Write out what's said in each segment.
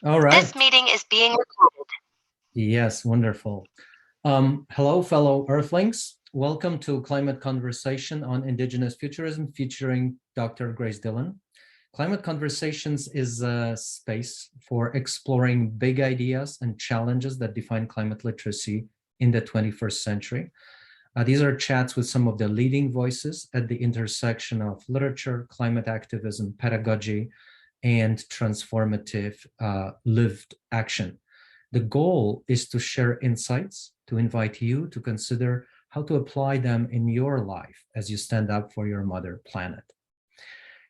All This right. meeting is being recorded. Yes, wonderful. Hello, fellow Earthlings. Welcome to Climate Conversation on Indigenous Futurism featuring Dr. Grace Dillon. Climate Conversations is a space for exploring big ideas and challenges that define climate literacy in the 21st century. These are chats with some of the leading voices at the intersection of literature, climate activism, pedagogy, and transformative lived action. The goal is to share insights, to invite you to consider how to apply them in your life as you stand up for your mother planet.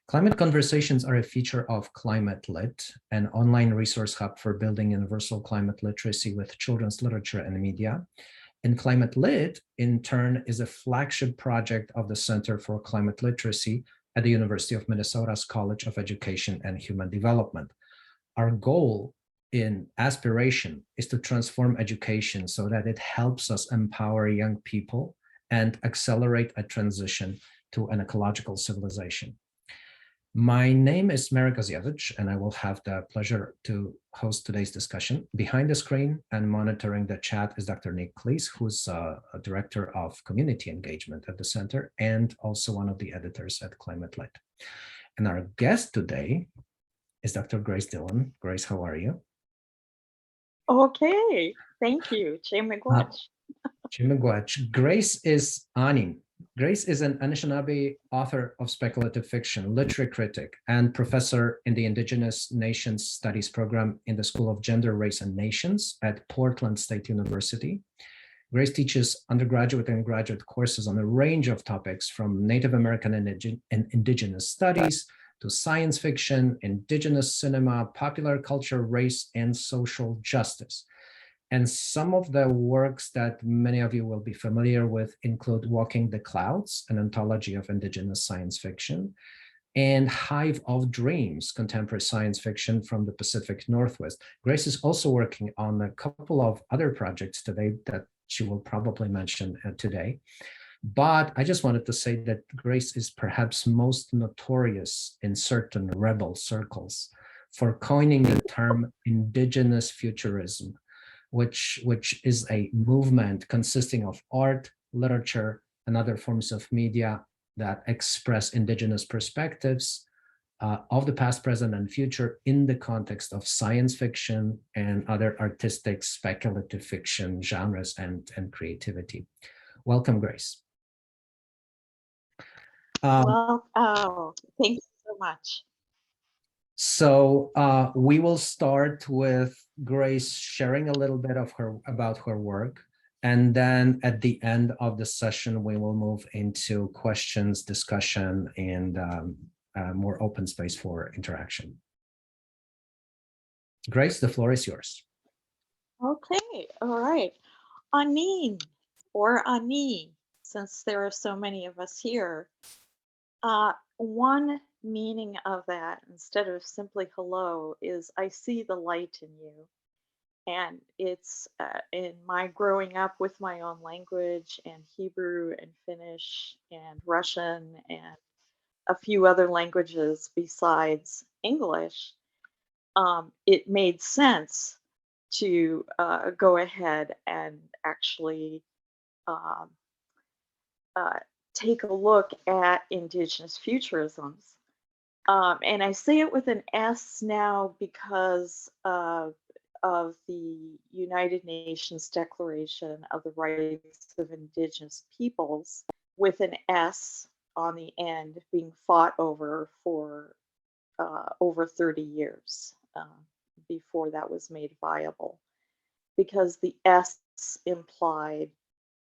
Climate Conversations are a feature of Climate Lit, an online resource hub for building universal climate literacy with children's literature and media. And Climate Lit, in turn, is a flagship project of the Center for Climate Literacy at the University of Minnesota's College of Education and Human Development. Our goal in aspiration is to transform education so that it helps us empower young people and accelerate a transition to an ecological civilization. My name is Marek Ozievich, and I will have the pleasure to host today's discussion. Behind the screen and monitoring the chat is Dr. Nick Cleese, who's a Director of Community Engagement at the Center and also one of the editors at Climate Lit. And our guest today is Dr. Grace Dillon. Grace, how are you? Okay, thank you, Miigwech. Chimigwach. Grace is Anin. Grace is an Anishinaabe author of speculative fiction, literary critic, and professor in the Indigenous Nations Studies program in the School of Gender, Race, and Nations at Portland State University. Grace teaches undergraduate and graduate courses on a range of topics from Native American and Indigenous studies to science fiction, Indigenous cinema, popular culture, race, and social justice. And some of the works that many of you will be familiar with include Walking the Clouds, an anthology of Indigenous science fiction, and Hive of Dreams, contemporary science fiction from the Pacific Northwest. Grace is also working on a couple of other projects today that she will probably mention today. But I just wanted to say that Grace is perhaps most notorious in certain rebel circles for coining the term Indigenous Futurism, which is a movement consisting of art, literature, and other forms of media that express Indigenous perspectives of the past, present, and future in the context of science fiction and other artistic speculative fiction genres and creativity. Welcome, Grace. Thank you so much. So we will start with Grace sharing a little bit of about her work. And then at the end of the session, we will move into questions, discussion, and more open space for interaction. Grace, the floor is yours. Okay, all right. Anin, or Ani, since there are so many of us here. One meaning of that, instead of simply hello, is I see the light in you. And it's in my growing up with my own language and Hebrew and Finnish and Russian and a few other languages besides English, it made sense to go ahead and actually um, uh, take a look at Indigenous Futurisms. And I say it with an S now because of the United Nations Declaration of the Rights of Indigenous Peoples, with an S on the end, being fought over for over 30 years before that was made viable, because the S implied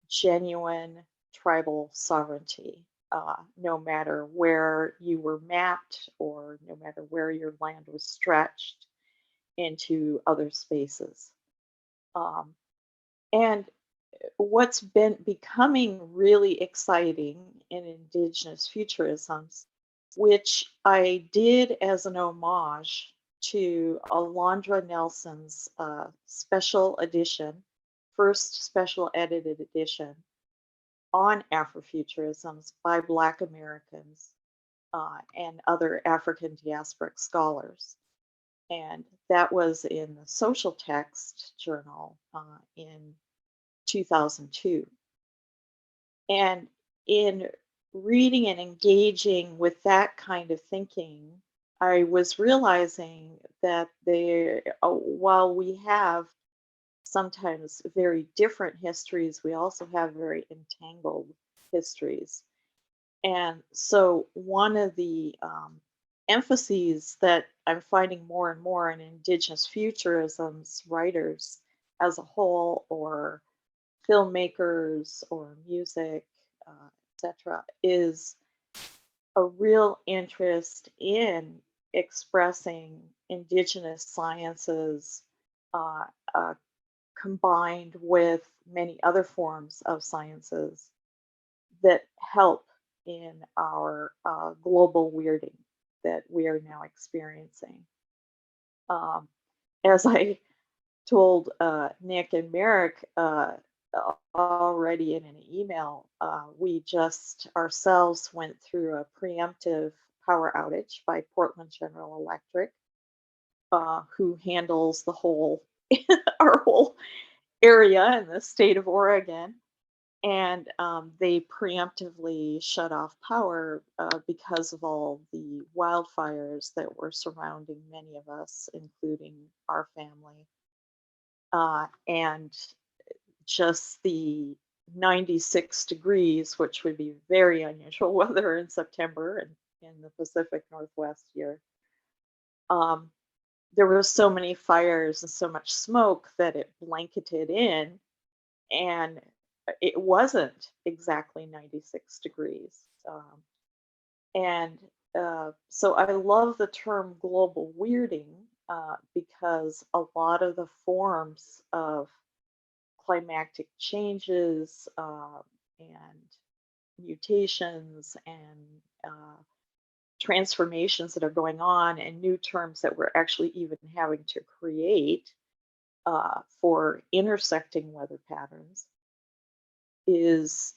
genuine tribal sovereignty, no matter where you were mapped or no matter where your land was stretched into other spaces. And what's been becoming really exciting in Indigenous Futurisms, which I did as an homage to Alondra Nelson's special edition, first special edited edition on Afrofuturisms by Black Americans and other African diasporic scholars. And that was in the Social Text Journal in 2002. And in reading and engaging with that kind of thinking, I was realizing that while we have sometimes very different histories, we also have very entangled histories. And so, one of the emphases that I'm finding more and more in Indigenous Futurism's writers as a whole, or filmmakers, or music, etc., is a real interest in expressing Indigenous sciences uh, uh, combined with many other forms of sciences that help in our global weirding that we are now experiencing. Um, as I told Nick and Merrick already in an email, we just ourselves went through a preemptive power outage by Portland General Electric, who handles the whole our whole area in the state of Oregon. And they preemptively shut off power because of all the wildfires that were surrounding many of us, including our family. And just the 96 degrees, which would be very unusual weather in September and in the Pacific Northwest here. Um, there were so many fires and so much smoke that it blanketed in, and it wasn't exactly 96 degrees. And so I love the term global weirding because a lot of the forms of climactic changes and mutations and transformations that are going on, and new terms that we're actually even having to create for intersecting weather patterns, is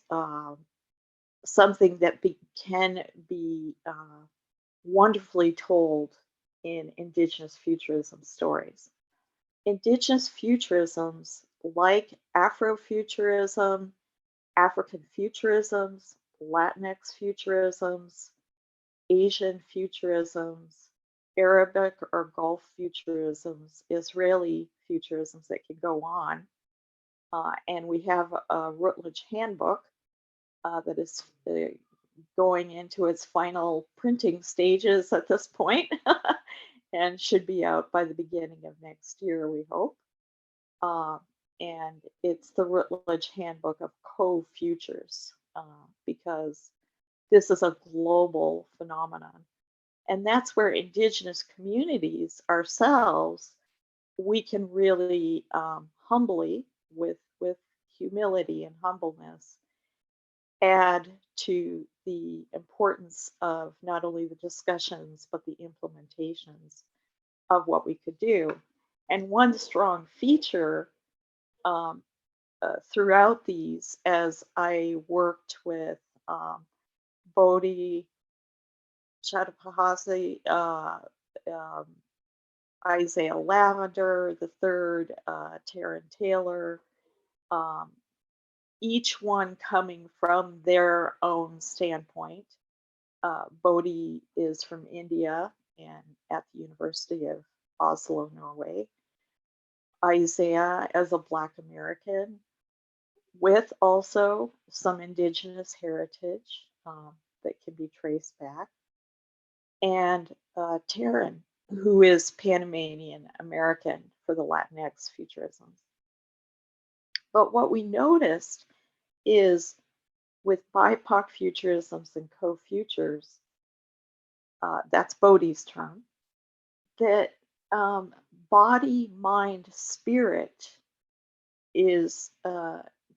something that can be wonderfully told in Indigenous Futurism stories. Indigenous Futurisms, like Afrofuturism, African Futurisms, Latinx Futurisms, Asian Futurisms, Arabic or Gulf Futurisms, Israeli Futurisms that can go on. And we have a Routledge handbook that is going into its final printing stages at this point and should be out by the beginning of next year, we hope. Uh, and it's the Routledge Handbook of Co-Futures because this is a global phenomenon. And that's where Indigenous communities ourselves, we can really humbly, with humility and humbleness, add to the importance of not only the discussions, but the implementations of what we could do. And one strong feature um, throughout these, as I worked with Bodhi Chattopadhyay, um, Isaiah Lavender, the third, Taryn Taylor, um, each one coming from their own standpoint. Bodhi is from India and at the University of Oslo, Norway. Isaiah as a Black American with also some Indigenous heritage that can be traced back. And Taryn, who is Panamanian American for the Latinx Futurisms. But what we noticed is with BIPOC futurisms and co-futures, that's Bodhi's term, that body, mind, spirit is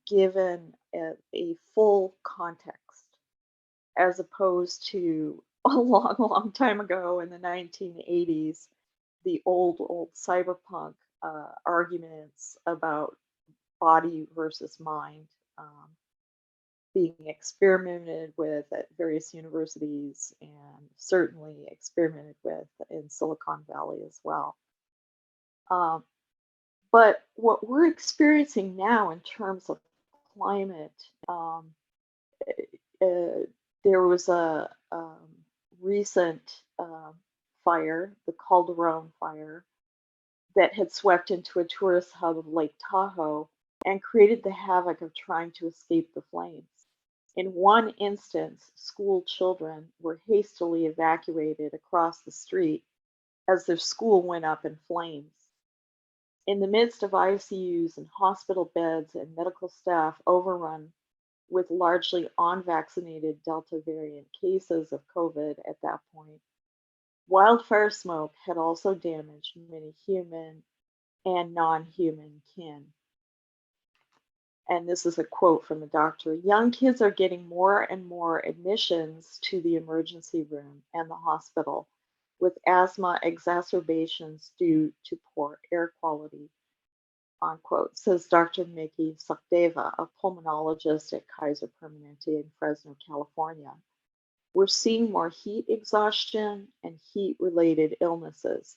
given a full context, as opposed to a long, long time ago in the 1980s, the old cyberpunk arguments about body versus mind. being experimented with at various universities and certainly experimented with in Silicon Valley as well. Um, but what we're experiencing now in terms of climate, uh, there was a recent fire, the Calderon fire, that had swept into a tourist hub of Lake Tahoe and created the havoc of trying to escape the flames. In one instance, school children were hastily evacuated across the street as their school went up in flames. In the midst of ICUs and hospital beds and medical staff overrun with largely unvaccinated Delta variant cases of COVID at that point, wildfire smoke had also damaged many human and non-human kin. And this is a quote from the doctor: young kids are getting more and more admissions to the emergency room and the hospital with asthma exacerbations due to poor air quality, unquote, says Dr. Miki Sakdeva, a pulmonologist at Kaiser Permanente in Fresno, California. We're seeing more heat exhaustion and heat-related illnesses.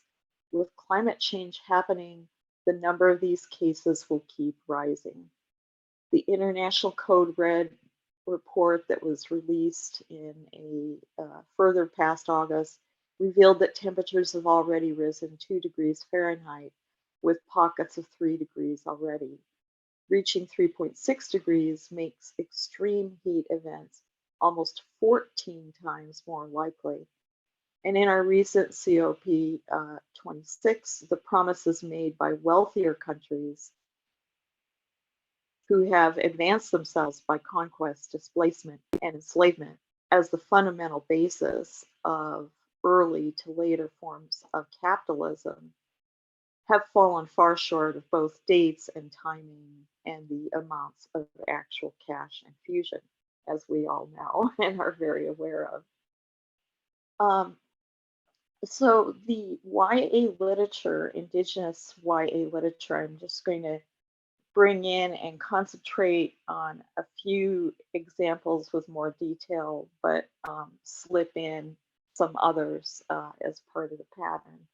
With climate change happening, the number of these cases will keep rising. The International Code Red report that was released in a further past August revealed that temperatures have already risen 2 degrees Fahrenheit, with pockets of 3 degrees already. Reaching 3.6 degrees makes extreme heat events almost 14 times more likely. And in our recent COP26, the promises made by wealthier countries who have advanced themselves by conquest, displacement, and enslavement as the fundamental basis of early to later forms of capitalism have fallen far short of both dates and timing and the amounts of actual cash infusion, as we all know and are very aware of. So the YA literature, Indigenous YA literature, I'm just going to bring in and concentrate on a few examples with more detail, but slip in some others as part of the pattern.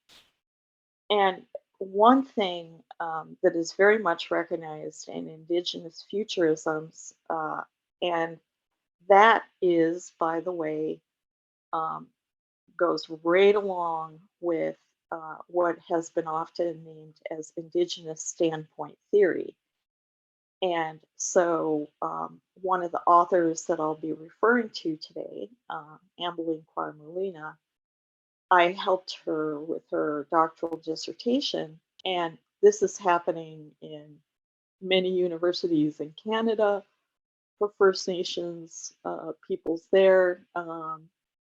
And one thing that is very much recognized in Indigenous Futurisms, and that is, by the way, goes right along with what has been often named as Indigenous standpoint theory. And so one of the authors that I'll be referring to today, Ambeline Quar Molina, I helped her with her doctoral dissertation, and this is happening in many universities in Canada for First Nations peoples there,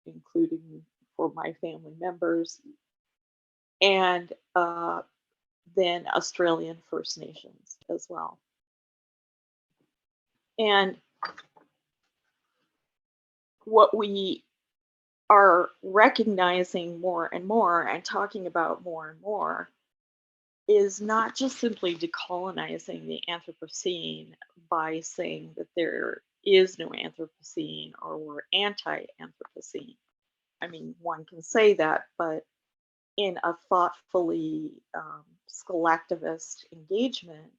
including for my family members, and then Australian First Nations as well. And what we are recognizing more and more and talking about more and more is not just simply decolonizing the Anthropocene by saying that there is no Anthropocene or we're anti-Anthropocene. I mean, one can say that, but in a thoughtfully scholastivist engagement,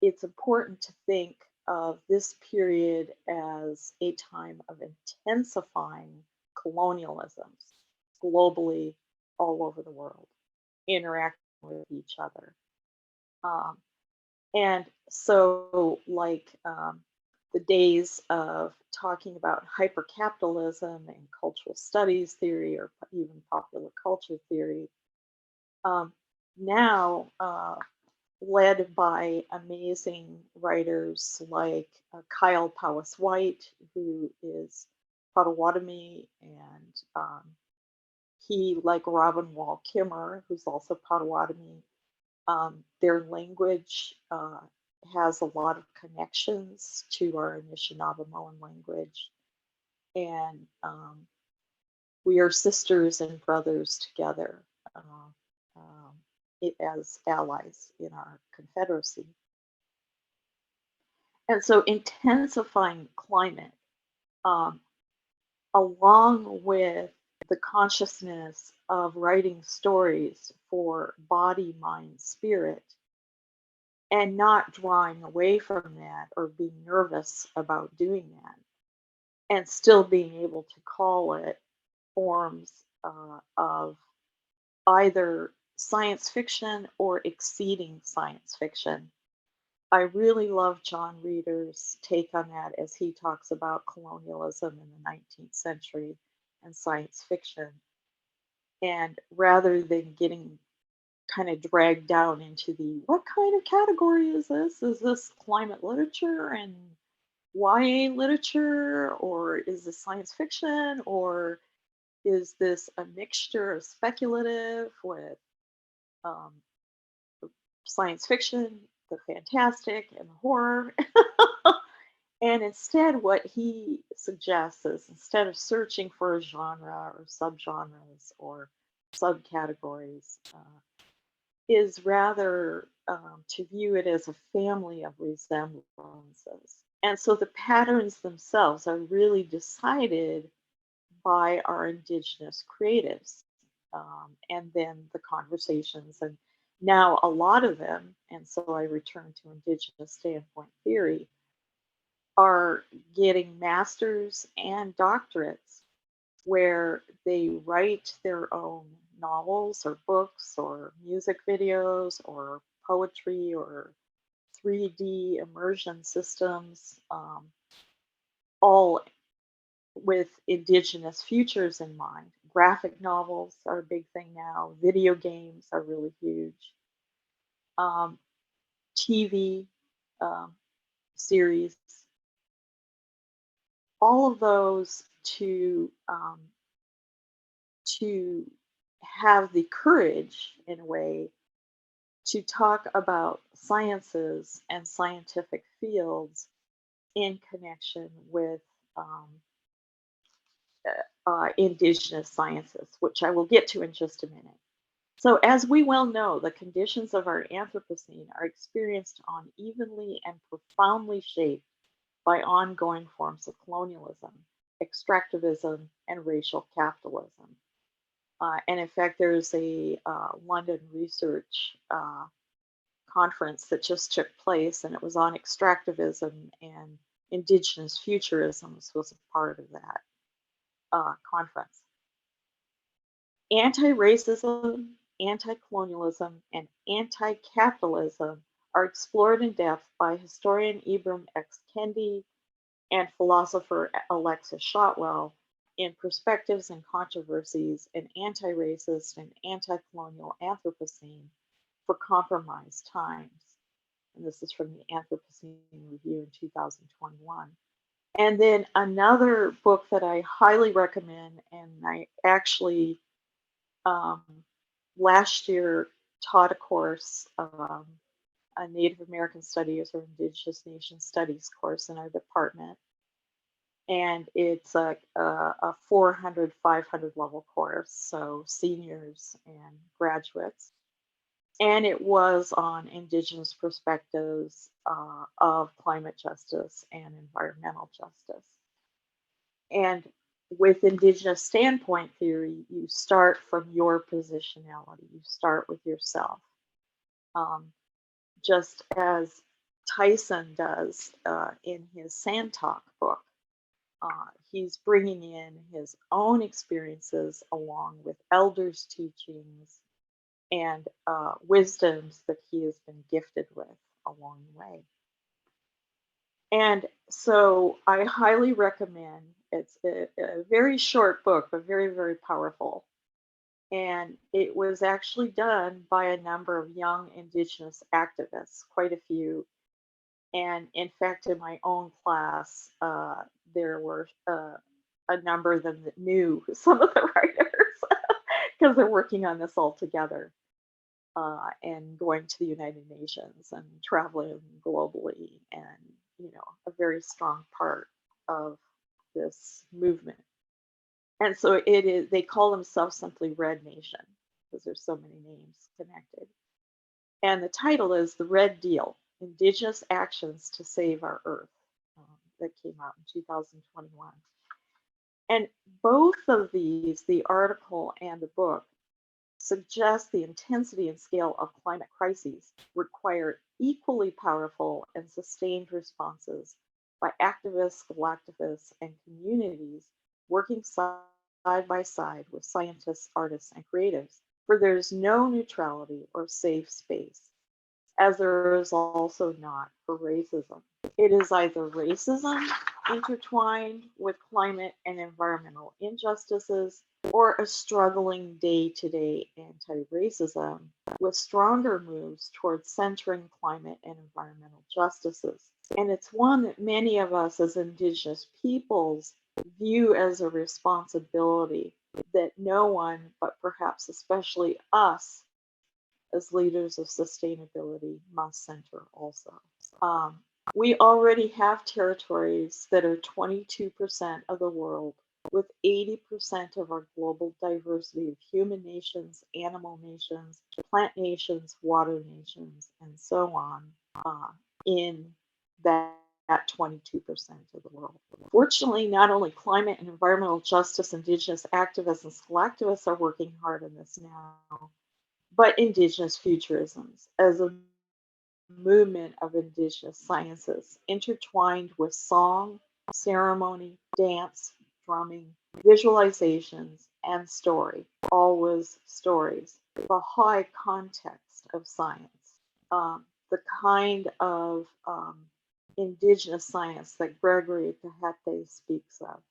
it's important to think of this period as a time of intensifying colonialisms globally all over the world, interacting with each other. And so, like the days of talking about hypercapitalism and cultural studies theory or even popular culture theory, now led by amazing writers like Kyle Powys White, who is Potawatomi, and he, like Robin Wall Kimmer, who's also Potawatomi, their language has a lot of connections to our Anishinaabe language. And we are sisters and brothers together as allies in our confederacy. And so intensifying climate, um, along with the consciousness of writing stories for body, mind, spirit, and not drawing away from that or being nervous about doing that, and still being able to call it forms of either science fiction or exceeding science fiction. I really love John Reeder's take on that as he talks about colonialism in the 19th century and science fiction. And rather than getting kind of dragged down into the what kind of category is this? Is this climate literature and YA literature, or is this science fiction, or is this a mixture of speculative with um, science fiction, the fantastic, and the horror? And instead, what he suggests is instead of searching for a genre or subgenres or subcategories, is rather to view it as a family of resemblances. And so the patterns themselves are really decided by our Indigenous creatives. And then the conversations, and now a lot of them, and so I return to Indigenous standpoint theory, are getting masters and doctorates where they write their own novels or books or music videos or poetry or 3D immersion systems, all with Indigenous futures in mind. Graphic novels are a big thing now, video games are really huge, um, TV um, series, all of those to have the courage, in a way, to talk about sciences and scientific fields in connection with um, Indigenous sciences, which I will get to in just a minute. So, as we well know, the conditions of our Anthropocene are experienced unevenly and profoundly shaped by ongoing forms of colonialism, extractivism, and racial capitalism. And in fact, there's a London research conference that just took place, and it was on extractivism, and Indigenous Futurisms was a part of that conference. Anti racism, anti colonialism, and anti capitalism are explored in depth by historian Ibram X. Kendi and philosopher Alexis Shotwell in Perspectives and Controversies in Anti-Racist and Anti-Colonial Anthropocene for Compromised Times. And this is from the Anthropocene Review in 2021. And then another book that I highly recommend, and I actually um, last year taught a course, a Native American Studies or Indigenous Nation Studies course in our department, and it's a 400, 500 level course, so seniors and graduates. And it was on Indigenous perspectives of climate justice and environmental justice. And with Indigenous standpoint theory, you start from your positionality, you start with yourself. Just as Tyson does in his Sand Talk book. He's bringing in his own experiences along with elders' teachings and wisdoms that he has been gifted with along the way. And so I highly recommend, it's a very short book, but very, very powerful. And it was actually done by a number of young Indigenous activists, quite a few. And in fact, in my own class, there were a number of them that knew some of the writers because they're working on this all together and going to the United Nations and traveling globally, and a very strong part of this movement. And so it is. They call themselves simply Red Nation because there's so many names connected. And the title is The Red Deal: Indigenous Actions to Save Our Earth, that came out in 2021. And both of these, the article and the book, suggest the intensity and scale of climate crises require equally powerful and sustained responses by activists, collectivists, and communities working side by side with scientists, artists, and creatives, for there is no neutrality or safe space, as there is also not for racism. It is either racism intertwined with climate and environmental injustices, or a struggling day-to-day anti-racism with stronger moves towards centering climate and environmental justices. And it's one that many of us as Indigenous peoples view as a responsibility that no one, but perhaps especially us as leaders of sustainability, must center also. We already have territories that are 22% of the world, with 80% of our global diversity of human nations, animal nations, plant nations, water nations, and so on, in that 22% of the world. Fortunately, not only climate and environmental justice Indigenous activists and collectivists are working hard on this now, but Indigenous Futurisms as a movement of Indigenous sciences intertwined with song, ceremony, dance, drumming, visualizations, and story, always stories, the high context of science, the kind of Indigenous science that Gregory Kahete speaks of,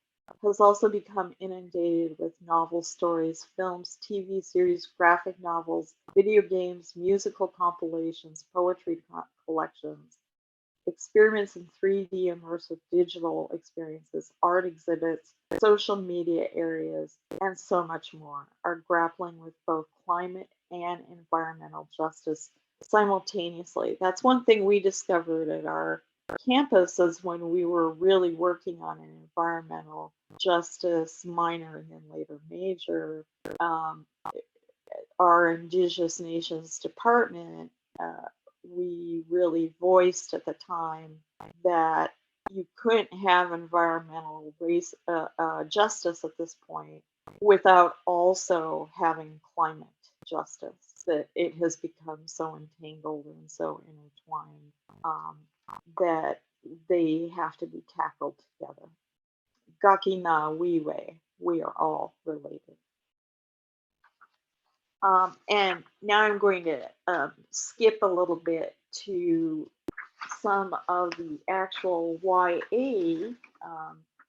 has also become inundated with novel stories, films, TV series, graphic novels, video games, musical compilations, poetry collections, experiments in 3D immersive digital experiences, art exhibits, social media areas, and so much more are grappling with both climate and environmental justice simultaneously. That's one thing we discovered at our campus is when we were really working on an environmental justice minor and then later major. Our Indigenous Nations Department, we really voiced at the time that you couldn't have environmental justice at this point without also having climate justice, that it has become so entangled and so intertwined that they have to be tackled together. Gaki na wiwe, we are all related. And now I'm going to skip a little bit to some of the actual YA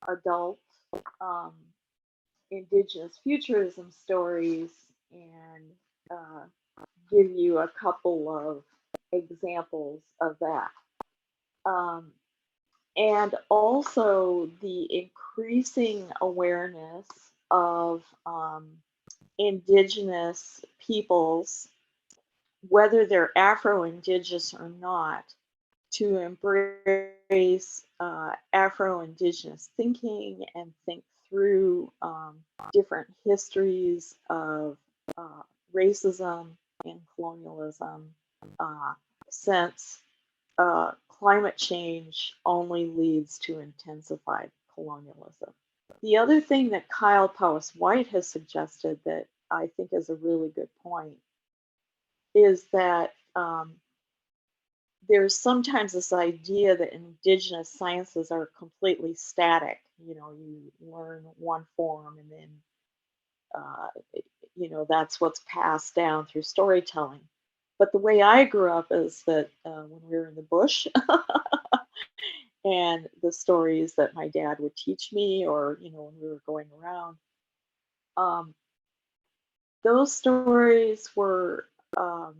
adult Indigenous Futurism stories and give you a couple of examples of that. And also the increasing awareness of Indigenous peoples, whether they're Afro-Indigenous or not, to embrace Afro-Indigenous thinking and think through different histories of racism and colonialism, since climate change only leads to intensified colonialism. The other thing that Kyle Powys White has suggested that I think is a really good point is that there's sometimes this idea that Indigenous sciences are completely static. You know, you learn one form and then, you know, that's what's passed down through storytelling. But the way I grew up is that when we were in the bush, and the stories that my dad would teach me, or you know, when we were going around, those stories were uh,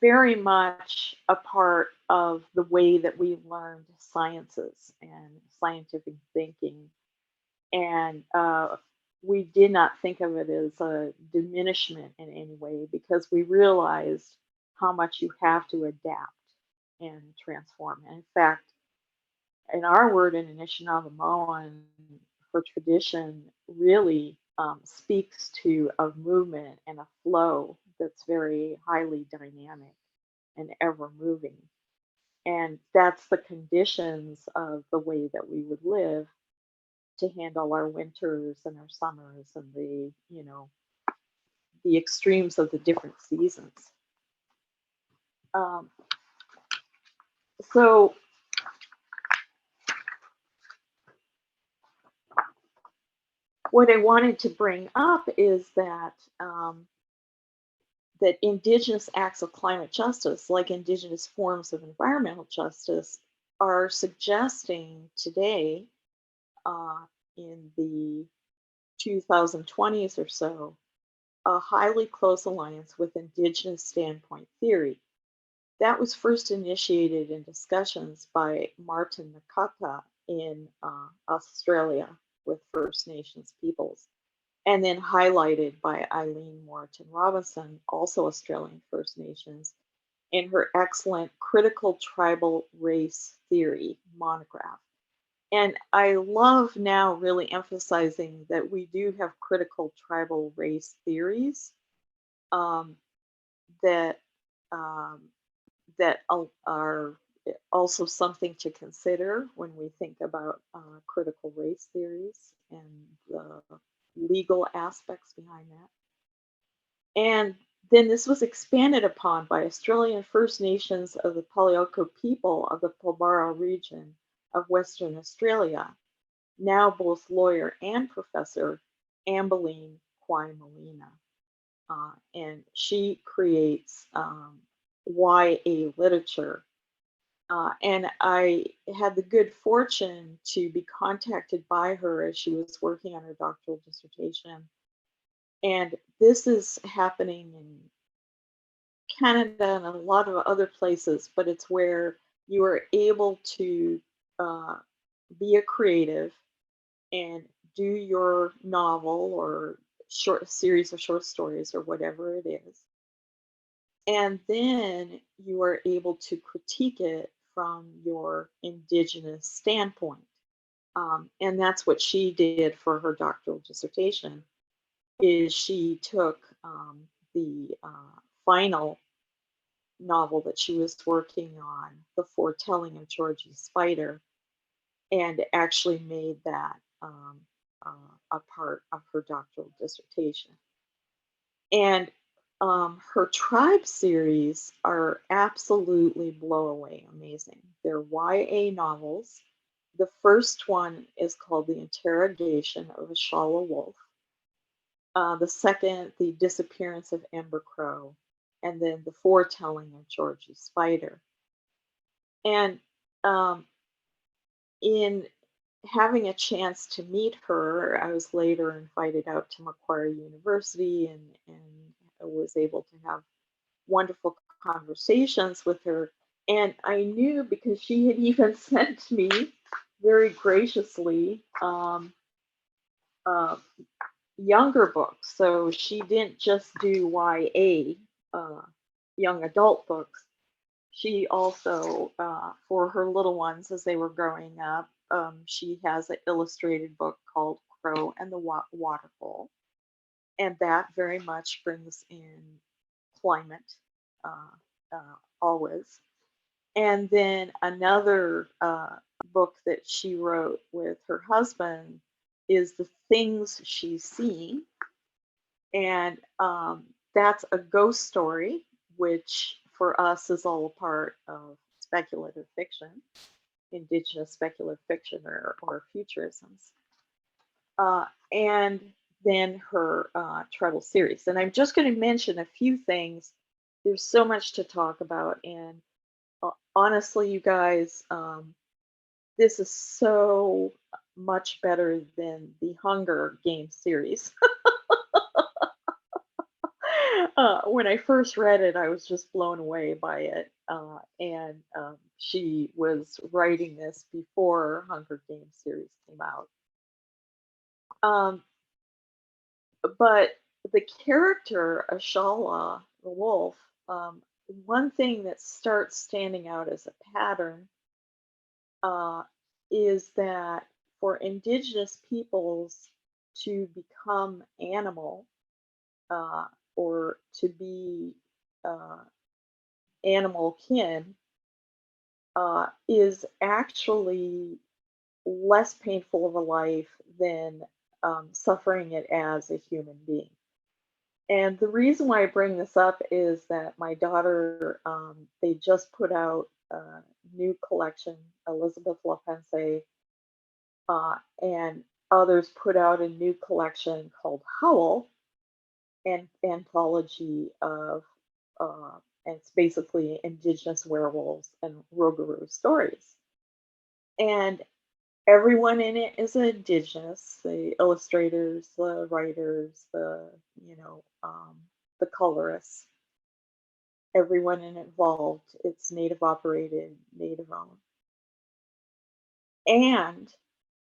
very much a part of the way that we learned sciences and scientific thinking, and we did not think of it as a diminishment in any way, because we realized how much you have to adapt and transform. And in fact, in our word in Anishinaabe for tradition really speaks to a movement and a flow that's very highly dynamic and ever moving. And that's the conditions of the way that we would live to handle our winters and our summers and the extremes of the different seasons. Um, so what I wanted to bring up is that indigenous acts of climate justice, like indigenous forms of environmental justice, are suggesting today, uh, in the 2020s or so, a highly close alliance with indigenous standpoint theory. That was first initiated in discussions by Martin Nakata in Australia with First Nations peoples, and then highlighted by Eileen Moreton Robinson, also Australian First Nations, in her excellent Critical Tribal Race Theory monograph. And I love now really emphasizing that we do have critical tribal race theories, um, that um, are also something to consider when we think about critical race theories and the legal aspects behind that. And then this was expanded upon by Australian First Nations of the Palyoko people of the Pilbara region of Western Australia, now both lawyer and professor, Ambeline Kwai Molina. And she creates YA literature. And I had the good fortune to be contacted by her as she was working on her doctoral dissertation. And this is happening in Canada and a lot of other places, but it's where you are able to uh, be a creative and do your novel or short series of short stories or whatever it is. And then you are able to critique it from your indigenous standpoint. And that's what she did for her doctoral dissertation. Is she took the final novel that she was working on, The Foretelling of Georgie Spider, and actually made that a part of her doctoral dissertation. And her tribe series are absolutely blow away amazing. They're YA novels. The first one is called The Interrogation of a Shawla Wolf. The second, The Disappearance of Ember Crow. And then The Foretelling of Georgie Spider. And in having a chance to meet her, I was later invited out to Macquarie University and I was able to have wonderful conversations with her. And I knew because she had even sent me very graciously uh, younger books. So she didn't just do YA, young adult books. She also, for her little ones as they were growing up, she has an illustrated book called Crow and the Waterhole. And that very much brings in climate always. And then another book that she wrote with her husband is The Things She's Seeing. And that's a ghost story, which for us is all a part of speculative fiction, indigenous speculative fiction or futurisms. And then her tribal series. And I'm just going to mention a few things. There's so much to talk about. And honestly, you guys, this is so much better than the Hunger Games series. When I first read it, I was just blown away by it. And she was writing this before Hunger Games series came out. Um, but the character Ashala, the wolf, one thing that starts standing out as a pattern uh, is that for indigenous peoples to become animal, uh, or to be uh, animal kin is actually less painful of a life than suffering it as a human being. And the reason why I bring this up is that my daughter, they just put out a new collection, Elizabeth LaPense, and others put out a new collection called Howl, an anthology of, and it's basically indigenous werewolves and Rougarou stories. And everyone in it is indigenous, the illustrators, the writers, the colorists, everyone in it involved. It's native operated, native owned. And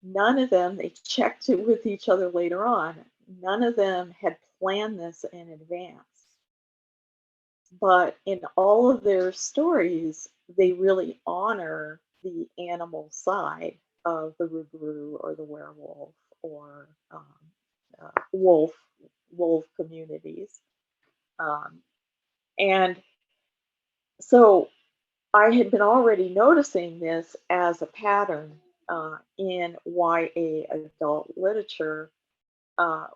none of them, they checked it with each other later on, none of them had planned this in advance. But in all of their stories, they really honor the animal side of the Rougarou or the werewolf or wolf communities. And so I had been already noticing this as a pattern in YA adult literature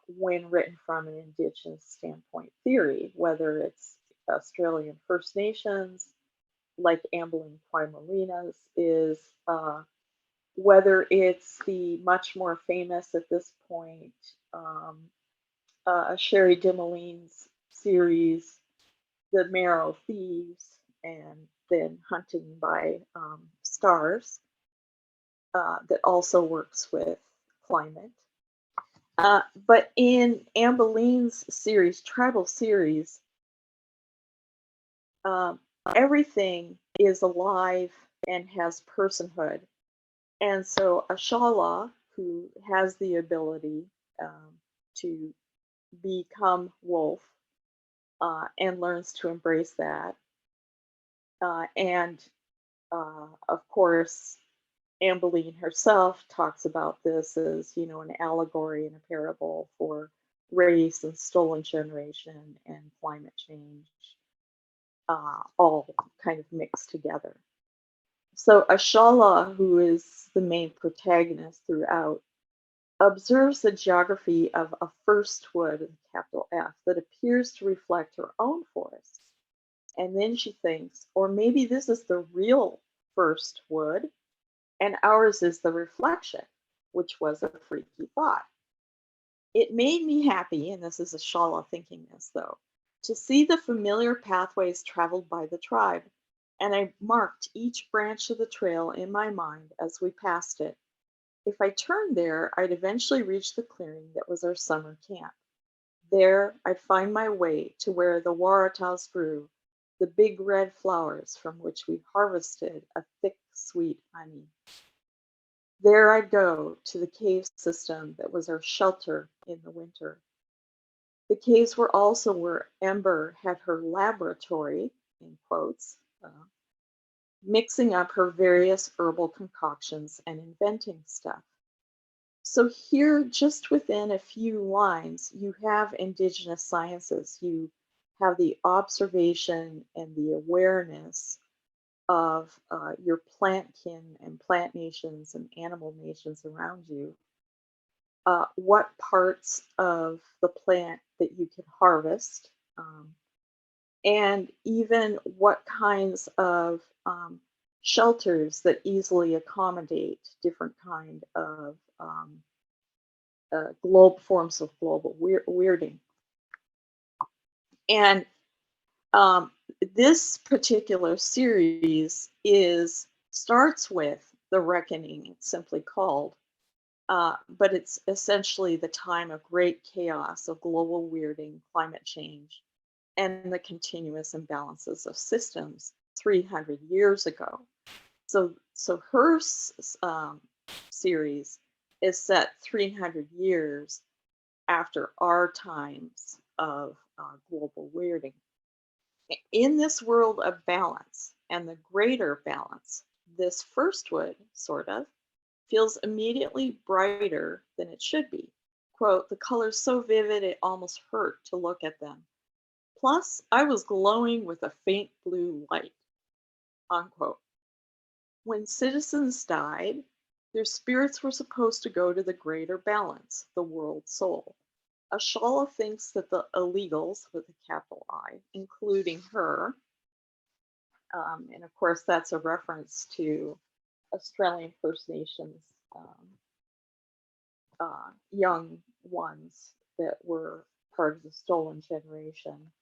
when written from an Indigenous standpoint theory, whether it's Australian First Nations, like Ambeline Quaimalinas is, whether it's the much more famous at this point Sherry Dimoline's series, The Marrow Thieves, and then Hunting by Stars, that also works with climate. But in Ambeline's series, Tribal Series, um, everything is alive and has personhood. And so Ashala, who has the ability to become wolf and learns to embrace that, and of course, Ambeline herself talks about this as, an allegory and a parable for race and stolen generation and climate change, all kind of mixed together. So Ashala, who is the main protagonist throughout, observes the geography of a first wood, capital F, that appears to reflect her own forest. And then she thinks, or maybe this is the real first wood, and ours is the reflection, which was a freaky thought. It made me happy, and this is Ashala thinking this though, to see the familiar pathways traveled by the tribe, and I marked each branch of the trail in my mind as we passed it. If I turned there, I'd eventually reach the clearing that was our summer camp. There, I'd find my way to where the waratahs grew, the big red flowers from which we harvested a thick, sweet honey. There I'd go to the cave system that was our shelter in the winter. The caves were also where Ember had her laboratory, in quotes, mixing up her various herbal concoctions and inventing stuff. So here, just within a few lines, you have Indigenous sciences. You have the observation and the awareness of your plant kin and plant nations and animal nations around you, what parts of the plant that you can harvest, and even what kinds of shelters that easily accommodate different kind of forms of global weirding. And um, this particular series starts with the reckoning, it's simply called, but it's essentially the time of great chaos of global weirding, climate change, and the continuous imbalances of systems 300 years ago. So her series is set 300 years after our times of global weirding. In this world of balance and the greater balance, this first wood, sort of, feels immediately brighter than it should be. Quote, the colors so vivid it almost hurt to look at them. Plus, I was glowing with a faint blue light, unquote. When citizens died, their spirits were supposed to go to the greater balance, the world soul. Ashala thinks that the illegals, with a capital I, including her, and of course that's a reference to Australian First Nations young ones that were part of the stolen generation.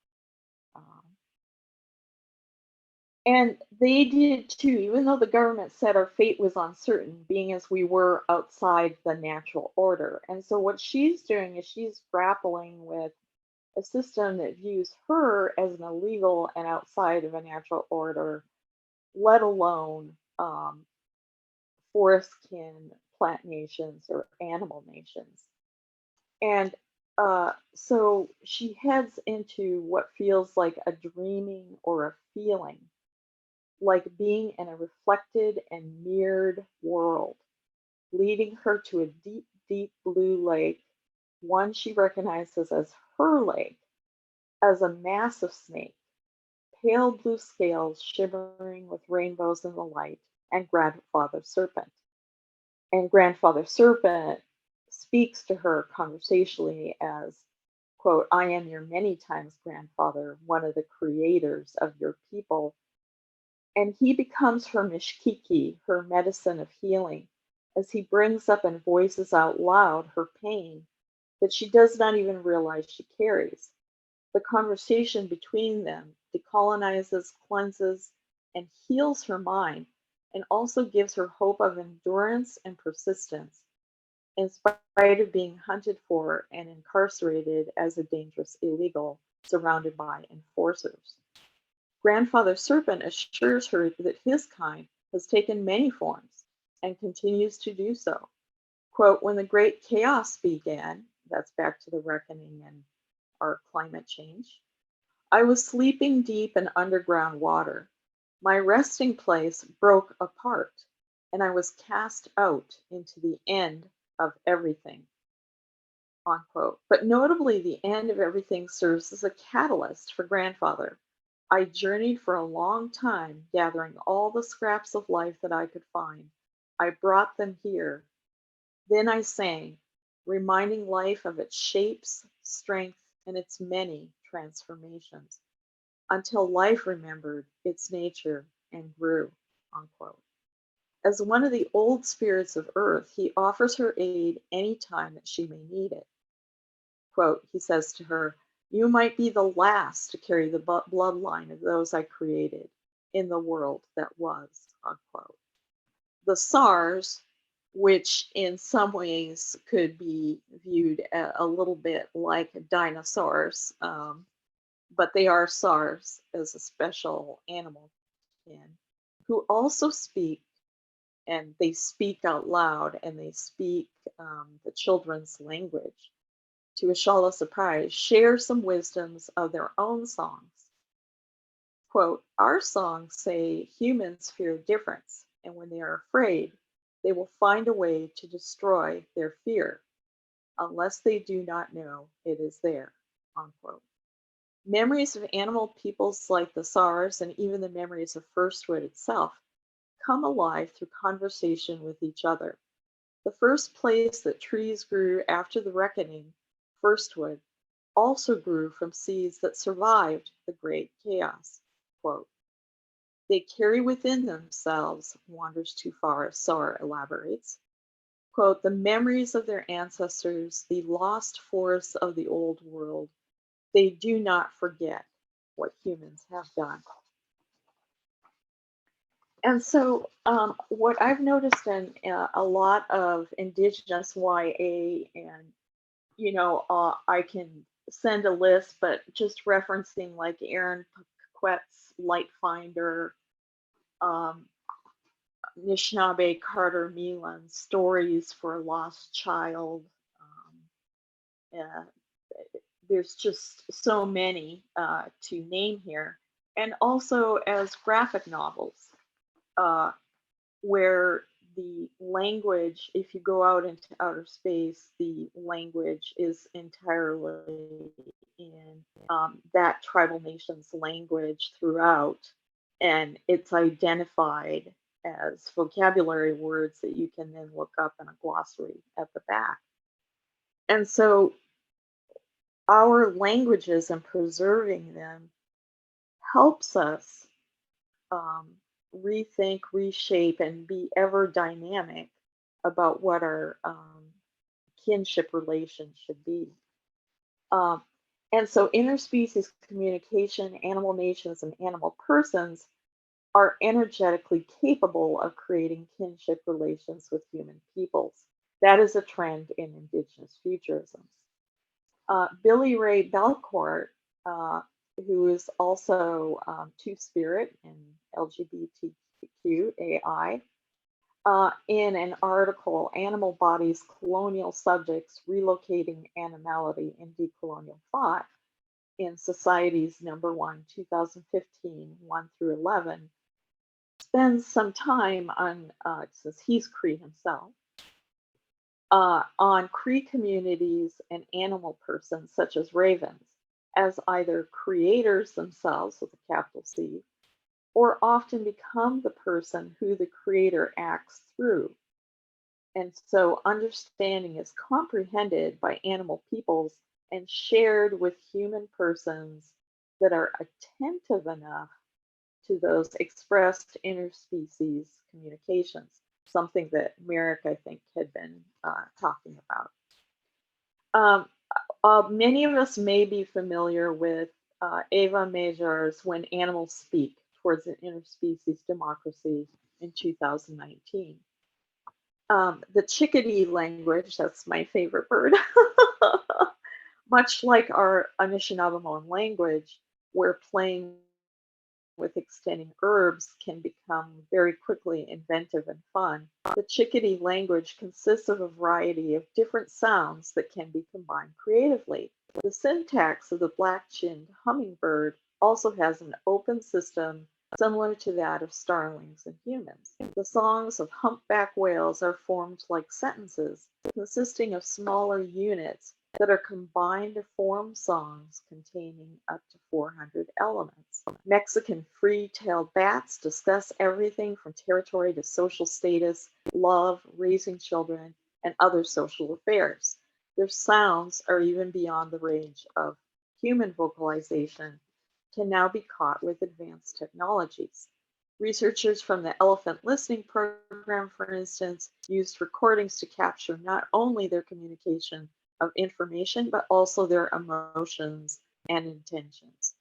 Um, and they did too, even though the government said our fate was uncertain, being as we were outside the natural order. And so what she's doing is she's grappling with a system that views her as an illegal and outside of a natural order, let alone forest kin, plant nations, or animal nations. And so she heads into what feels like a dreaming or a feeling, like being in a reflected and mirrored world, leading her to a deep, deep blue lake, one she recognizes as her lake, as a massive snake, pale blue scales shimmering with rainbows in the light, and Grandfather Serpent. And Grandfather Serpent speaks to her conversationally as, quote, I am your many times grandfather, one of the creators of your people. And he becomes her mishkiki, her medicine of healing, as he brings up and voices out loud her pain that she does not even realize she carries. The conversation between them decolonizes, cleanses, and heals her mind, and also gives her hope of endurance and persistence, in spite of being hunted for and incarcerated as a dangerous illegal surrounded by enforcers. Grandfather Serpent assures her that his kind has taken many forms and continues to do so. Quote, when the great chaos began, that's back to the reckoning and our climate change, I was sleeping deep in underground water. My resting place broke apart, and I was cast out into the end of everything, unquote. But notably, the end of everything serves as a catalyst for Grandfather. I journeyed for a long time, gathering all the scraps of life that I could find. I brought them here. Then I sang, reminding life of its shapes, strength, and its many transformations, until life remembered its nature and grew, unquote. As one of the old spirits of earth, he offers her aid any time that she may need it. Quote, he says to her, you might be the last to carry the bloodline of those I created in the world that was, unquote. The SARS, which in some ways could be viewed a little bit like dinosaurs, but they are SARS as a special animal kin, who also speak, and they speak out loud, and they speak the children's language. To Ashala's surprise, share some wisdoms of their own songs. Quote, our songs say humans fear difference, and when they are afraid, they will find a way to destroy their fear, unless they do not know it is there, unquote. Memories of animal peoples like the SARS and even the memories of Firstwood itself come alive through conversation with each other. The first place that trees grew after the reckoning, Firstwood, also grew from seeds that survived the great chaos. Quote, they carry within themselves, wanders too far, as Sar elaborates, quote, the memories of their ancestors, the lost forests of the old world. They do not forget what humans have done. And so, what I've noticed in a lot of Indigenous YA, and I can send a list, but just referencing like Aaron Paquette's Light Finder, Anishinaabe Carter Meelan's Stories for a Lost Child. Uh, there's just so many to name here. And also as graphic novels, where the language, if you go out into outer space, the language is entirely in that tribal nation's language throughout, and it's identified as vocabulary words that you can then look up in a glossary at the back. And so our languages and preserving them helps us um, rethink, reshape, and be ever dynamic about what our kinship relations should be. Um, and so interspecies communication, animal nations, and animal persons are energetically capable of creating kinship relations with human peoples. That is a trend in Indigenous Futurisms. Billy Ray Belcourt, uh, who is also Two Spirit and LGBTQAI, in an article, Animal Bodies, Colonial Subjects, Relocating Animality in Decolonial Thought, in Society's number 1, 2015, 1 through 11, spends some time on, since he's Cree himself, on Cree communities and animal persons, such as ravens, as either creators themselves with a capital C, or often become the person who the creator acts through. And so understanding is comprehended by animal peoples and shared with human persons that are attentive enough to those expressed interspecies communications, something that Merrick, I think, had been talking about. Many of us may be familiar with Ava Majer's When Animals Speak Towards an Interspecies Democracy in 2019. The chickadee language, that's my favorite bird, much like our Anishinaabe language, where playing with extending herbs can become very quickly inventive and fun. The chickadee language consists of a variety of different sounds that can be combined creatively. The syntax of the black-chinned hummingbird also has an open system similar to that of starlings and humans. The songs of humpback whales are formed like sentences consisting of smaller units that are combined to form songs containing up to 400 elements. Mexican free-tailed bats discuss everything from territory to social status, love, raising children, and other social affairs. Their sounds are even beyond the range of human vocalization, can now be caught with advanced technologies. Researchers from the Elephant Listening Program, for instance, used recordings to capture not only their communication of information, but also their emotions and intentions.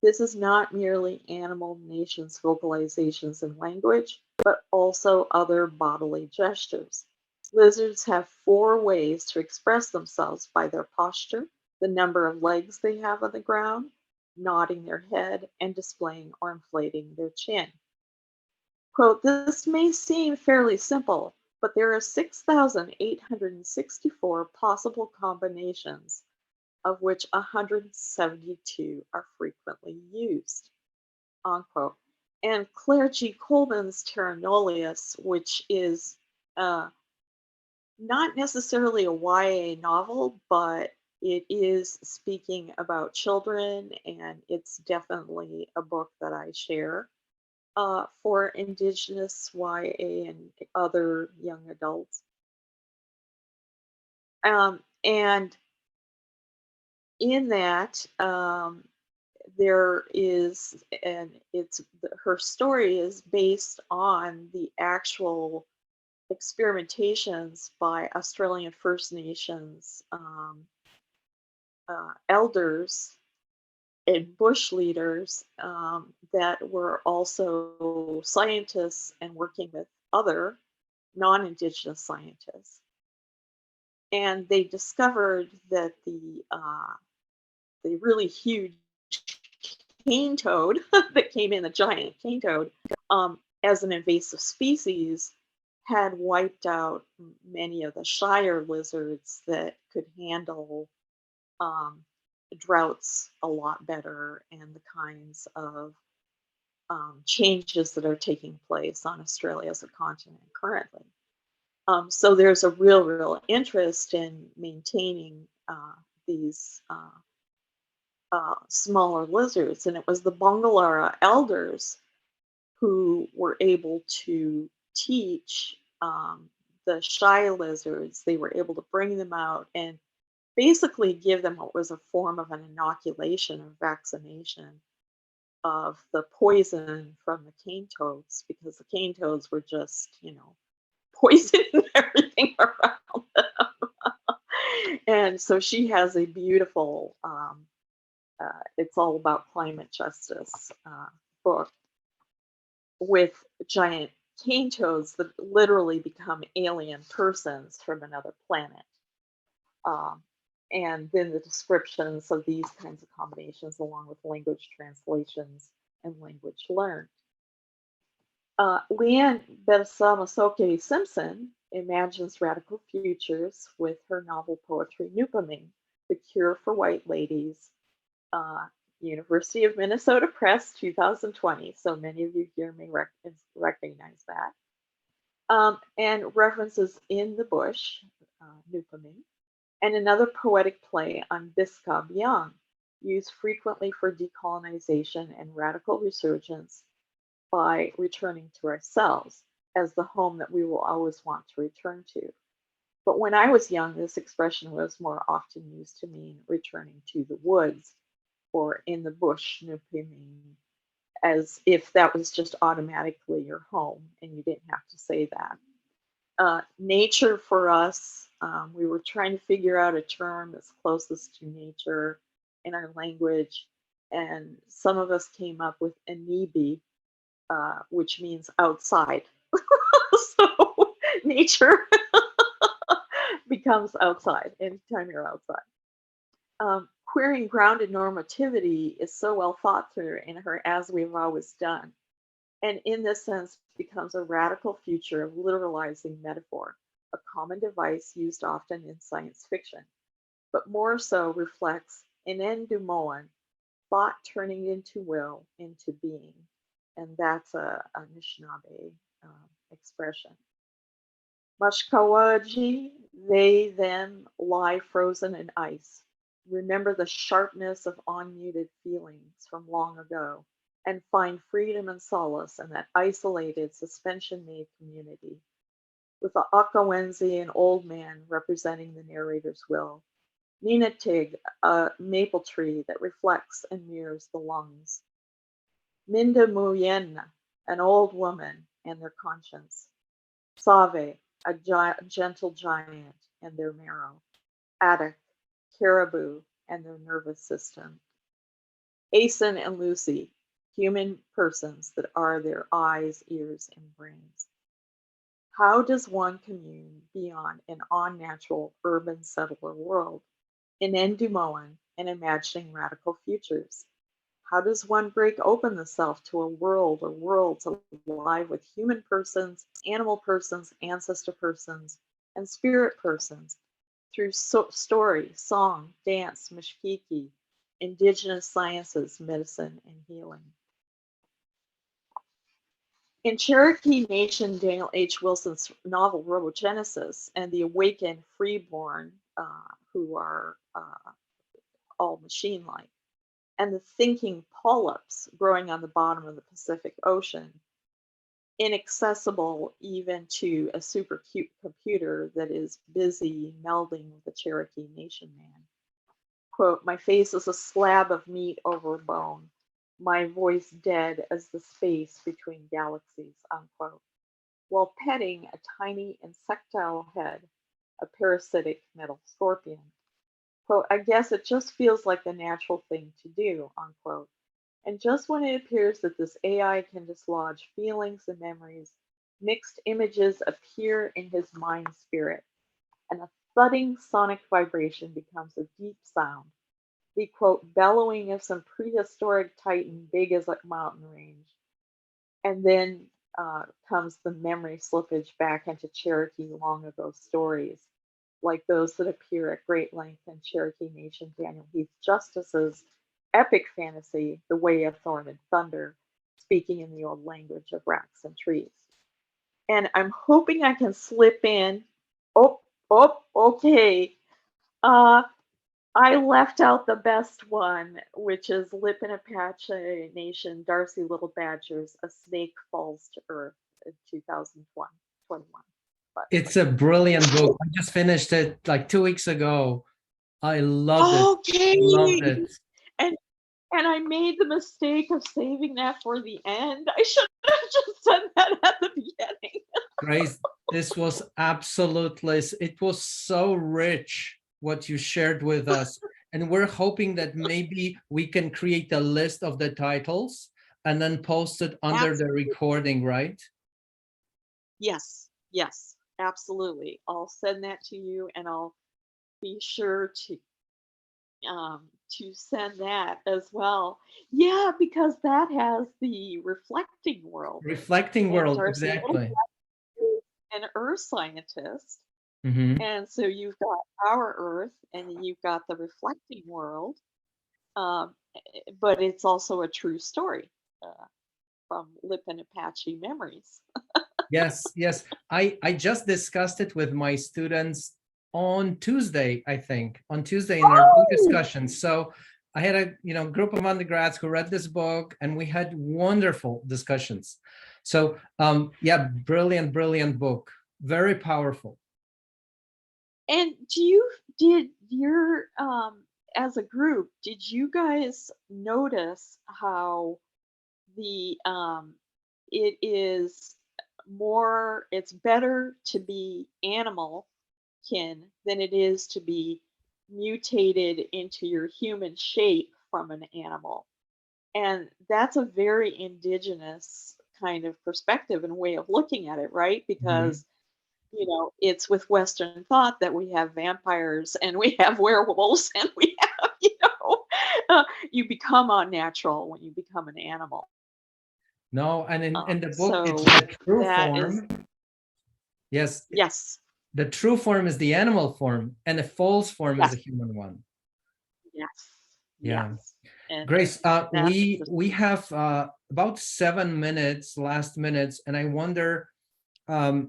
This is not merely animal nations' vocalizations in language, but also other bodily gestures. Lizards have 4 ways to express themselves by their posture, the number of legs they have on the ground, nodding their head, and displaying or inflating their chin. Quote, this may seem fairly simple, but there are 6,864 possible combinations, of which 172 are frequently used, unquote. And Claire G. Coleman's Terra Nullius, which is not necessarily a YA novel, but it is speaking about children, and it's definitely a book that I share for Indigenous YA and other young adults. And in that, there is, and it's her story is based on the actual experimentations by Australian First Nations elders and bush leaders that were also scientists and working with other non-Indigenous scientists. And they discovered that the really huge cane toad that came in, the giant cane toad, as an invasive species, had wiped out many of the shire lizards that could handle droughts a lot better and the kinds of changes that are taking place on Australia as a continent currently. So there's a real interest in maintaining these smaller lizards, and it was the Bangalara elders who were able to teach the shy lizards. They were able to bring them out and basically give them what was a form of an inoculation or vaccination of the poison from the cane toads, because the cane toads were just, poisoning everything around them. And so she has a beautiful, it's all about climate justice book with giant cane toads that literally become alien persons from another planet. Um, and then the descriptions of these kinds of combinations, along with language translations and language learned. Leanne Besamasoke Simpson imagines radical futures with her novel poetry Nupaming, The Cure for White Ladies, uh, University of Minnesota Press, 2020. So many of you here may recognize that. And references In the Bush, Nupaming, and another poetic play on Biska Biang, used frequently for decolonization and radical resurgence by returning to ourselves as the home that we will always want to return to. But when I was young, this expression was more often used to mean returning to the woods or in the bush, as if that was just automatically your home and you didn't have to say that. Nature for us, we were trying to figure out a term that's closest to nature in our language, and some of us came up with Anibi, which means outside. So nature becomes outside anytime you're outside. Queering grounded normativity is so well thought through in her As We've Always Done, and in this sense becomes a radical future of literalizing metaphor, a common device used often in science fiction, but more so reflects Enendumoan, thought turning into will, into being. And that's a Anishinaabe expression. Mashkawaji, they them lie frozen in ice. Remember the sharpness of unmuted feelings from long ago, and find freedom and solace in that isolated, suspension made community, with the Akawenzi, an old man representing the narrator's will, Ninatig, a maple tree that reflects and mirrors the lungs, Minda Muyenna, an old woman and their conscience, Save, a gentle giant and their marrow, Attic, caribou and their nervous system, Asen and Lucy, human persons that are their eyes, ears, and brains. How does one commune beyond an unnatural urban settler world, in Endumoan and imagining radical futures? How does one break open the self to a world or worlds alive with human persons, animal persons, ancestor persons, and spirit persons through story, song, dance, mishkiki, indigenous sciences, medicine, and healing? In Cherokee Nation, Daniel H. Wilson's novel Robogenesis and the awakened freeborn, who are all machine like, and the thinking polyps growing on the bottom of the Pacific Ocean, inaccessible even to a super cute computer that is busy melding with the Cherokee Nation man. Quote, my face is a slab of meat over bone, my voice dead as the space between galaxies, unquote, while petting a tiny insectile head, a parasitic metal scorpion. Quote, I guess it just feels like the natural thing to do, unquote. And just when it appears that this AI can dislodge feelings and memories, mixed images appear in his mind spirit, and a thudding sonic vibration becomes a deep sound, the quote, bellowing of some prehistoric titan big as a mountain range. And then comes the memory slippage back into Cherokee long ago stories, like those that appear at great length in Cherokee Nation Daniel Heath Justice's epic fantasy, The Way of Thorn and Thunder, speaking in the old language of racks and trees. and I'm hoping I can slip in. Oh, oh, okay. Uh, I left out the best one, which is Lipan Apache Nation, Darcy Little Badgers, A Snake Falls to Earth in 2021. But It's a brilliant book. I just finished it like 2 weeks ago. I loved it. okay, Loved it. and and I made the mistake of saving that for the end. I should have just done that at the beginning. Grace, this was absolutely, it was so rich what you shared with us. And we're hoping that maybe we can create a list of the titles and then post it under the Absolutely. recording, right? Yes, yes, absolutely. I'll send that to you, and I'll be sure to send that as well. Yeah, because that has the reflecting world, Reflecting and world, Darcy Little exactly. is an earth scientist, Mm-hmm. and so you've got our Earth, and then you've got the reflecting world. But it's also a true story uh, from Lip and Apache memories. Yes, yes. I just discussed it with my students on Tuesday, I think, on Tuesday in our book Oh, discussion. So I had a group of undergrads who read this book, and we had wonderful discussions. So yeah, brilliant, brilliant book, very powerful. and did your as a group, did you guys notice how the it is it's better to be animal kin than it is to be mutated into your human shape from an animal? And that's a very indigenous kind of perspective and way of looking at it, right? Mhm. Because, it's with Western thought that we have vampires and we have werewolves and we have, you become unnatural when you become an animal. No, and in the book, it's So the true that is, form. Yes, yes, the true form is the animal form, and the false form is yes, the human one. yes, Yeah. yes. And Grace, that's we have about 7 minutes, last minutes, and I wonder, I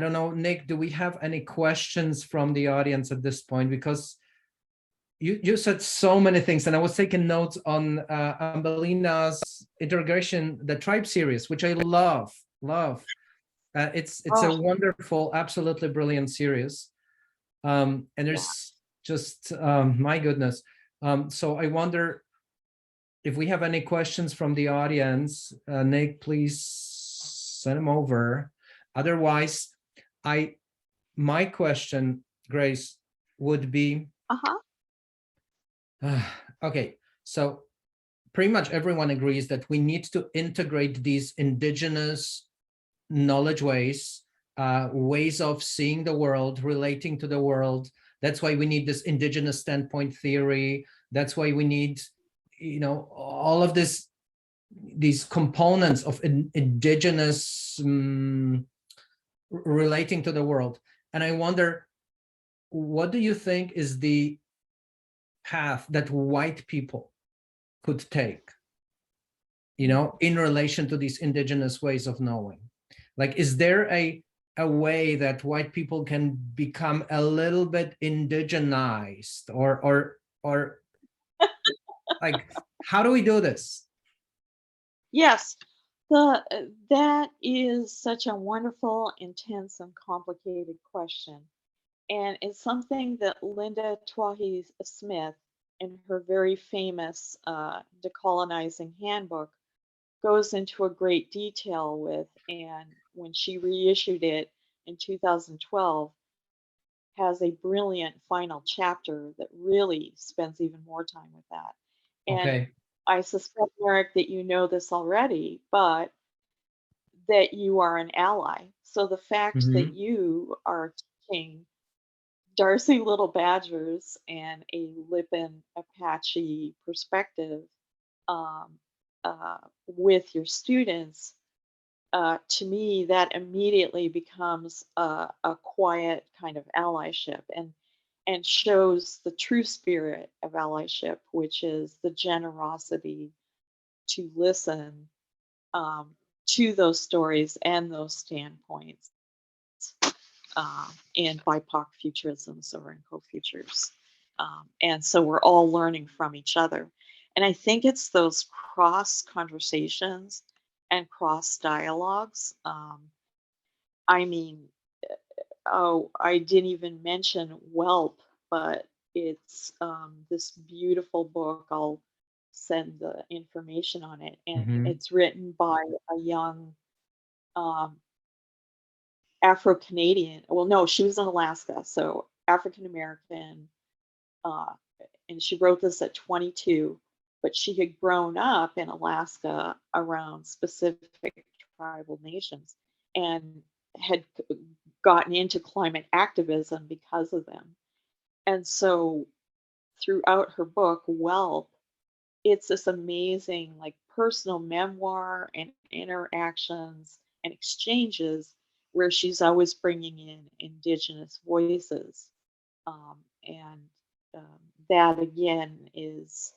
don't know, Nick, do we have any questions from the audience at this point? Because you said so many things, and I was taking notes on Ambelina's integration, the tribe series, which I love. It's a oh, wonderful, absolutely brilliant series. And yeah. there's just my goodness. So I wonder if we have any questions from the audience. Nick, please send them over. Otherwise, my question, Grace, would be, Uh-huh. okay, so pretty much everyone agrees that we need to integrate these indigenous knowledge ways of seeing the world, relating to the world. That's why we need this indigenous standpoint theory. That's why we need, all of these components of indigenous relating to the world. And I wonder, what do you think is the path that white people could take, in relation to these indigenous ways of knowing? Like, is there a way that white people can become a little bit indigenized, or like, how do we do this? Yes, that is such a wonderful, intense, and complicated question, and it's something that Linda Twahi Smith, in her very famous Decolonizing Handbook, goes into a great detail with, and when she reissued it in 2012, has a brilliant final chapter that really spends even more time with that. And Okay. I suspect, Eric, that you know this already, but that you are an ally. So the fact that Mm-hmm. you are teaching Darcy Little Badgers and a Lipan Apache perspective um, with your students, to me, that immediately becomes a quiet kind of allyship and shows the true spirit of allyship, which is the generosity to listen, um, to those stories and those standpoints in BIPOC futurisms or in co-futures. And so we're all learning from each other. And I think it's those cross conversations and cross dialogues. I mean, oh, I didn't even mention Whelp, but it's this beautiful book. I'll send the information on it. And Mm-hmm. it's written by a young um, Afro Canadian. Well, no, she was in Alaska, so African American. Uh, and she wrote this at 22, but she had grown up in Alaska around specific tribal nations and had gotten into climate activism because of them. And so throughout her book, Wealth, it's this amazing, like, personal memoir and interactions and exchanges where she's always bringing in Indigenous voices. And that again is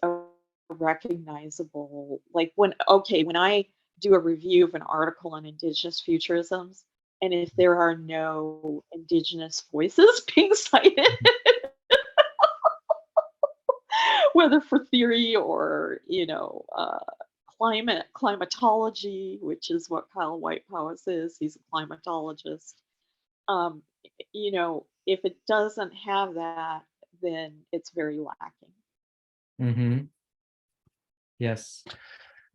a recognizable, like, when I do a review of an article on Indigenous futurisms, and if there are no Indigenous voices being cited, whether for theory or, climatology, which is what Kyle Whitehouse is. He's a climatologist. Um, if it doesn't have that, then it's very lacking. Mm-hmm. Yes.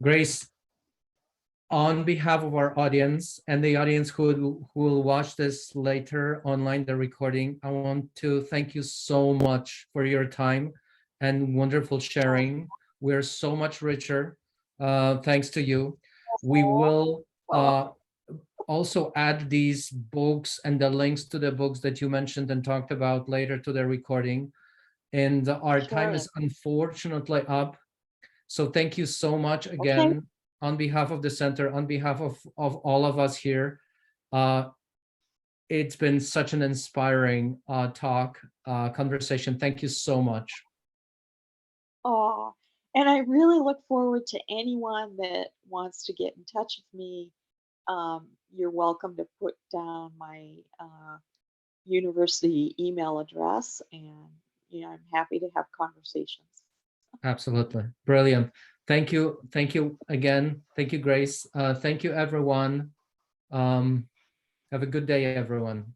Grace, on behalf of our audience and the audience who will watch this later online, the recording, I want to thank you so much for your time and wonderful sharing. We're so much richer thanks to you. We will also add these books and the links to the books that you mentioned and talked about later to the recording. And our time Sure. is unfortunately up. So thank you so much Okay. again on behalf of the center, on behalf of all of us here. It's been such an inspiring conversation. Thank you so much. Oh, and I really look forward to anyone that wants to get in touch with me. You're welcome to put down my university email address, and I'm happy to have conversations. Absolutely. Brilliant. Thank you. Thank you again. Thank you, Grace. Thank you, everyone. Have a good day, everyone.